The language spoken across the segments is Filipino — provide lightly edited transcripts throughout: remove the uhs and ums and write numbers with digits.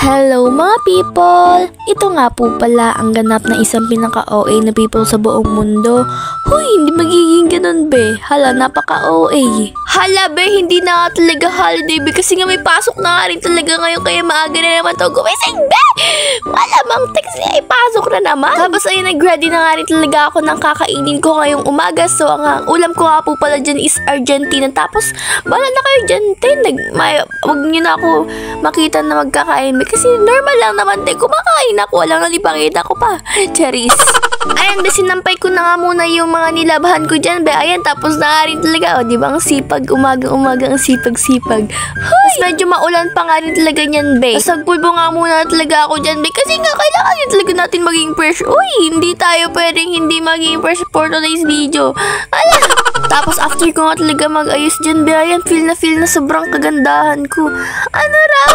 Hello mga people! Ito nga po pala ang ganap na isang pinaka-OA na people sa buong mundo. Huy, hindi magiging ganun be. Hala, napaka-OA. Hala be, hindi na nga talaga holiday be kasi nga may pasok na nga rin talaga ngayon kaya maaga na naman to gumising be! Malamang text niya ipasok na naman. Tapos ayun, nag-ready na nga rin talaga ako ng kakainin ko ngayong umaga. So ang ulam ko nga po pala dyan is Argentina. Tapos bala na kayo dyan, wag niyo na ako makita na magkakain be. Kasi normal lang naman din. Kumakain ako. Walang nalipakita ko pa. Charis. Ayan, sinampay ko na nga muna yung mga nilabahan ko dyan, be. Ayan, tapos na nga rin talaga. O, di ba? Ang sipag. Umaga ang sipag-sipag. Tapos medyo maulan pa nga rin talaga niyan, be. Tapos nagpulbo nga muna talaga ako dyan, be. Kasi nga, kailangan din talaga natin maging fresh. Uy, hindi tayo pwedeng hindi maging fresh for today's video. Ayan. Tapos after ko nga talaga mag-ayos dyan, be. Ayan, feel na sobrang kagandahan ko. Ano raw?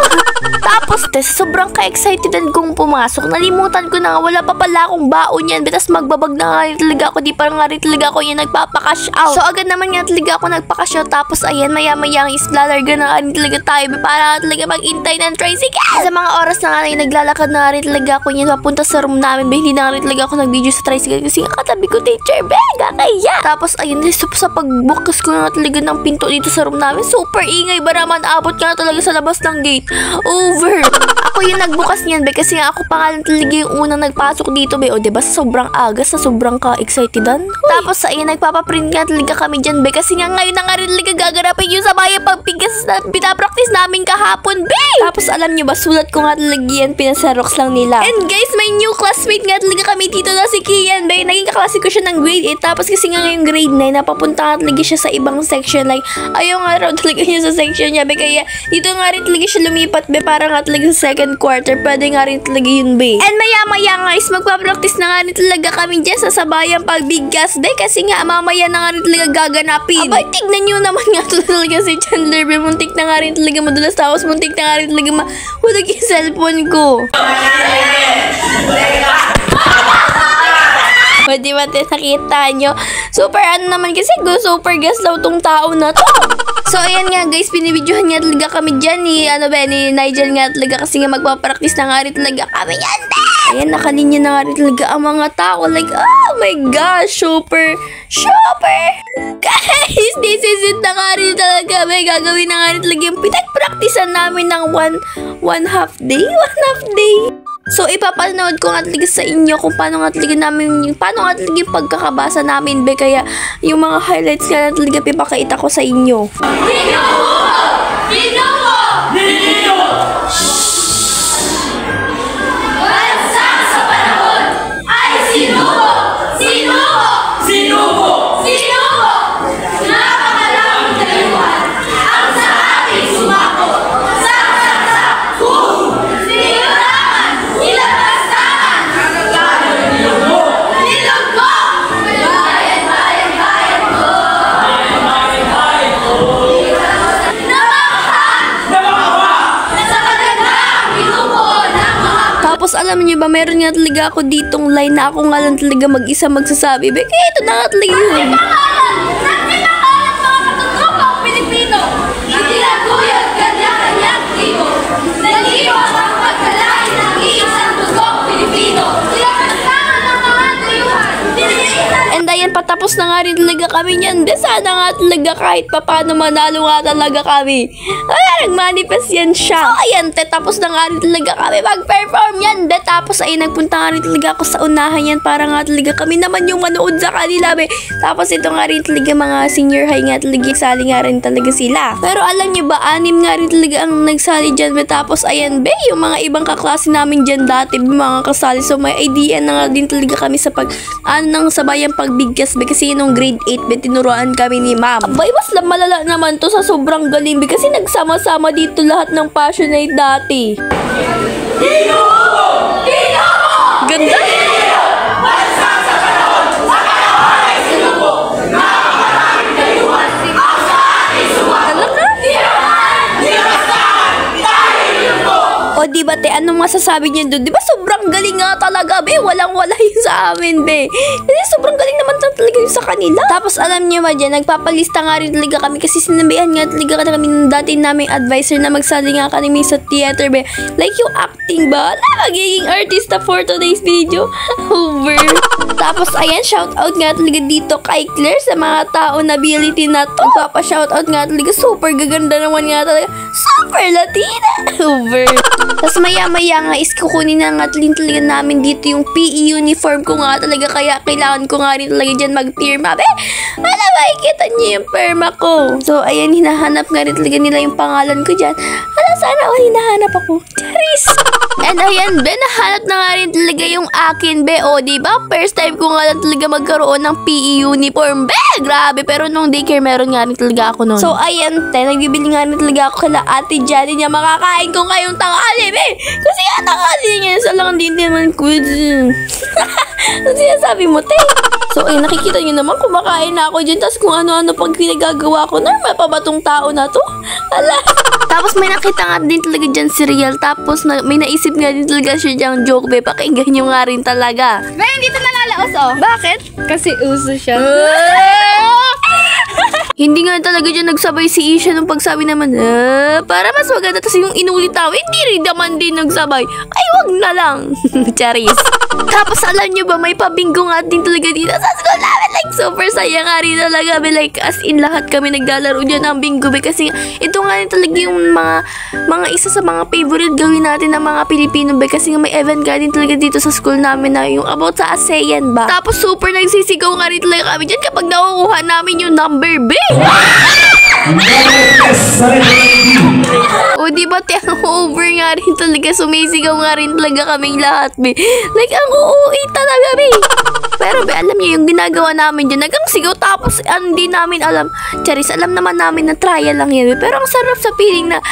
Tapos, sobrang ka-excitedan kong pumasok. Nalimutan ko na nga, wala pa pala akong baon yan. Tapos magbabag na nga rin talaga ako. Di pa nga rin talaga ako yung nagpapakash out. So, agad naman nga talaga ako nagpakash out. Tapos, ayan, maya-maya ang islalarga na nga rin talaga tayo. Para nga talaga mag-intay ng tricycle. Sa mga oras na nga rin, naglalakad na nga rin talaga ako yan. Papunta sa room namin. Hindi na nga rin talaga ako nag-video sa tricycle. Kasi nga katabi ko, teacher, kaya. Tapos, ayun, sa pagbukas ko na talaga ng pinto dito sa room namin. Super ingay ba naman? Abot ka na talaga sa labas ng gate. Over. Ako yung nagbukas niyan, be, kasi nga ako pa nga talaga yung unang nagpasok dito, be. O, diba, sa sobrang agas, sa sobrang ka-excitedan. Tapos, ayun, nagpapaprint nga talaga kami dyan, be, kasi nga ngayon na nga rin talaga gaganapin yung sa bayan pagpigas na pinapractice namin kahapon, be. Tapos, alam nyo ba, sulat ko nga talaga yan, pinasarox lang nila. And guys, may new classmate nga talaga kami dito na si Kian, be. Naging kaklase ko siya ng grade 8, tapos kasi nga ngayong grade 9, napapunta nga talaga siya sa ibang section, like, ayaw nga raw talaga niya sa section niya, be, kaya dito nga rin talaga siya lumipat, be, para nga talaga sa second quarter, pwede nga rin talaga yun, be. And maya-maya guys, magpa-practice na nga rin talaga kami dyan sa sabayang pagbigkas, be, kasi nga mamaya na nga rin talaga gaganapin. Abay, tignan nyo naman nga talaga si Chandler, be, muntik na nga rin talaga madulas, tapos muntik na nga rin talaga mahulog yung cellphone ko. O, diba, nakita nyo? Super ano naman kasi super gas daw tong tao na to. So, ayan nga guys, pinibidyohan nga talaga kami dyan ni Nigel nga talaga kasi nga magpapractice na nga rin talaga kami yan. Ayan, nakalinya na nga rin talaga ang mga tao. Like, oh my gosh, super. Guys, this is it na nga rin talaga. May gagawin na nga rin talaga yung pinag-practicean namin ng one half day. So, ipapanood ko nga talaga sa inyo kung paano nga talaga yung pagkakabasa namin, be. Kaya, yung mga highlights nga talaga pipakita ko sa inyo. Bansa sa panahon ay sinuko! Napakalamang dayuhan ang sa ating sumako. Tapos alam niyo ba, meron nga talaga ako ditong line na ako nga lang talaga mag-isa magsasabi. Be, kaya ito na nga talaga yun. Nagsipangalan mga katutupang Pilipino. Itinaguyod kanya-kanyang tribo. Naliwag ang pagkalain ng iisang dugong Pilipino. Sinakantangan ng mga dayuhan. And ayan, patapos na nga rin talaga kami niyan. De, sana nga talaga kahit papano manalo nga talaga kami. Ay, nag-manifest yan siya. So, ayan, tapos na nga rin talaga kami mag-perform yan. De, tapos ay nagpunta nga rin talaga ako sa unahan yan para nga talaga kami naman yung manood sa kanila, be. Tapos ito nga rin talaga mga senior high nga talaga, sali nga rin talaga sila. Pero alam niyo ba, 6 nga rin talaga ang nagsali dyan, be. Tapos ayan, be, yung mga ibang kaklase namin dyan dati, be, mga kasali. So, may idea na nga din talaga kami sa ng sabayang pagbigkas, be, kasi yun grade 8, be, tinuruan kami ni ma'am. Abay, mas malala naman to sa sobrang galing, be, kasi nagsama-sama dito lahat ng passionate dati. Ganda! Bansa sa panahon ay sinuko! Napakalamang dayuhan ang sa ating sumako. Tirahan! Tayo niyo po! O, di di ba, te? Anong masasabi niyo doon? Di ba sobrang galing nga talaga, be? Walang-wala yun sa amin, be. Kasi sobrang galing naman talaga yun sa kanila. Tapos alam niyo ba dyan, nagpapalista nga rin talaga kami kasi sinabihan nga talaga kami ng dati naming advisor na magsali nga kami sa theater, be. Like yung acting ba? Wala, magiging artista for today's video. Over. Tapos ayan, shoutout nga talaga dito kay Claire sa mga tao na ability na to. Papa-shoutout nga talaga, super gaganda naman nga talaga. Super Latina. Over. Tapos maya-maya nga is kukunin na nga talaga namin dito yung PE uniform ko nga talaga, kaya kailangan ko nga rin talaga dyan mag-pirma. Be, wala, makikita niyo yung perma ko. So ayan, hinahanap nga rin talaga nila yung pangalan ko dyan. Wala, sana hinahanap ako. Charis. And ayan, be, nahanap na nga rin talaga yung akin, be. O, diba? First time ko nga lang talaga magkaroon ng PE uniform, be. Grabe, pero nung daycare meron nga rin talaga ako nun. So ayan, te, nagbibili nga rin talaga ako kala Ate Johnny niya, makakain ko ngayong tanghali, be. Kasi nga tanghali niya, isa lang din naman ko. Ano sinasabi mo, te? So ay, nakikita niyo naman, kumakain na ako dyan. Tapos kung ano-ano pag pinagagawa ko, normal pa ba tong tao na to? Ala. Tapos may nakita nga din talaga dyan si Riel. Tapos may naisip nga din talaga siya dyang joke, be. Pakinggan niyo nga rin talaga. Be, hindi ito nalalaos, oh. Bakit? Kasi uso siya. Hindi nga talaga dyan nagsabay si Isha nung pagsabi naman, para mas maganda. Tapos yung inulit ako, hindi rin naman din nagsabay. Ay, wag na lang. Charis. Tapos alam nyo ba, may pabinggo nga din talaga dito sa school namin. Like, super saya nga rin talaga. Like, as in, lahat kami naglalaro dyan ng bingo. Kasi ito nga rin talaga yung mga isa sa mga favorite gawin natin ng mga Pilipino. Kasi nga may event nga din talaga dito sa school namin na yung about sa ASEAN ba. Tapos super nagsisigaw nga rin talaga kami dyan kapag nakukuha namin yung number B. O diba, te, ang over nga rin talaga. Sumisigaw nga rin talaga kaming lahat, be. Like, ang uuwi talaga, be. Pero, be, alam niyo, yung ginagawa namin dyan, nagang sigaw, tapos, hindi namin alam. Charis, alam naman namin na trial lang yan, be. Pero, ang sarap sa feeling na,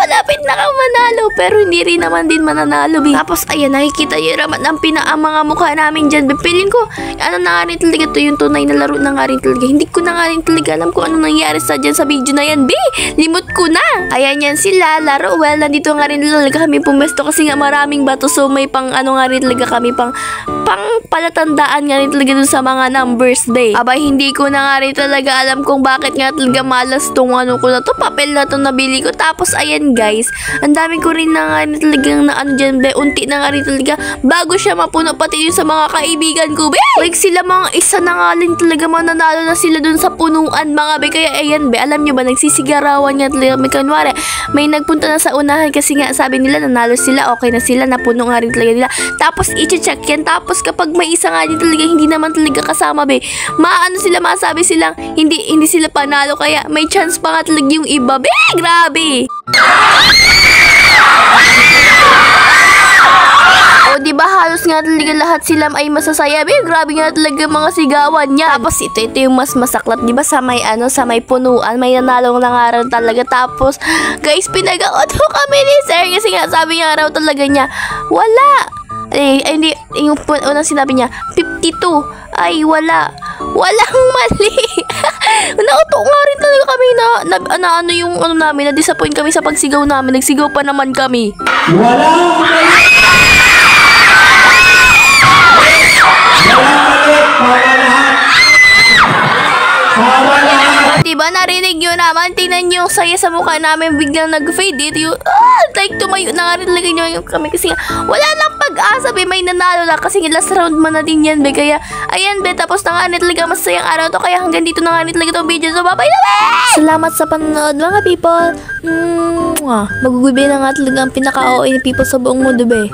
malapit na kang manalo. Pero, hindi rin naman din mananalo, be. Tapos, ayan, nakikita yung ramat ng mga mukha namin dyan, be. Feeling ko, ano na nga rin talaga to, yung tunay na laro na nga rin talaga. Hindi ko na nga rin talaga alam kung ano nangyari sa dyan sa video na yan, be. Limot ko na. Ayan yan sila, laro. Well, nandito nga rin talaga kami pumesto kasi nga maraming bato. So, may pang ano nga rin talaga kami, pang palatandaan nga rin talaga dun sa mga numbers, be. Abay, hindi ko na nga rin talaga alam kung bakit nga talaga malas tong ano ko na to, papel na to nabili ko. Tapos, ayan guys, ang dami ko rin na nga rin talagang na ano dyan, be. Unti na nga rin talaga bago siya mapuno, pati yun sa mga kaibigan ko, be. Like, sila mga isa na nga rin talaga mananalo na sila dun sa punuan, mga be. Kaya, ayan, be, alam nyo ba, nagsisigarawan nga talaga. May kanwari, may nagpunta na sa unahan kasi nga sabi nila nanalo sila, okay na sila, napuno nga rin talaga nila. Tapos, i-check yan. Tapos, kapag may isa nga din talaga, hindi naman talaga kasama, be. Maano sila, masabi silang, hindi sila panalo. Kaya, may chance pa nga talaga yung iba, be. Grabe. O, diba halos nga talaga lahat sila ay masasaya, be. Grabe nga talaga mga sigawan niya. Tapos ito yung mas masaklat, diba, sa may sa may punuan, may nanalong nangaral talaga. Tapos, guys, pinag-auto kami ni sir kasi nga sabi nga raw talaga niya, wala. Hindi, yung unang sinabi niya, 52. Ay, wala. Walang mali. Nauto nga rin talaga kami na ano yung ano namin, na-disappoint kami sa pagsigaw namin. Nagsigaw pa naman kami. Walang mali. Diba, narinig nyo naman, tingnan nyo yung saya sa mukha namin, biglang nag-fade it. Yung, like, tumayo na nga rin talaga nyo yung kami kasi wala lang pag-asa, be, may nanalo lang kasi last round man na din yan, be. Kaya, ayan, be, tapos na nga rin talaga masayang araw to, kaya hanggang dito na nga rin talaga itong video. So, bye-bye na, be! Salamat sa panonood, mga people. Magugubi na nga talaga ang pinaka-OA ni people sa buong mundo, be.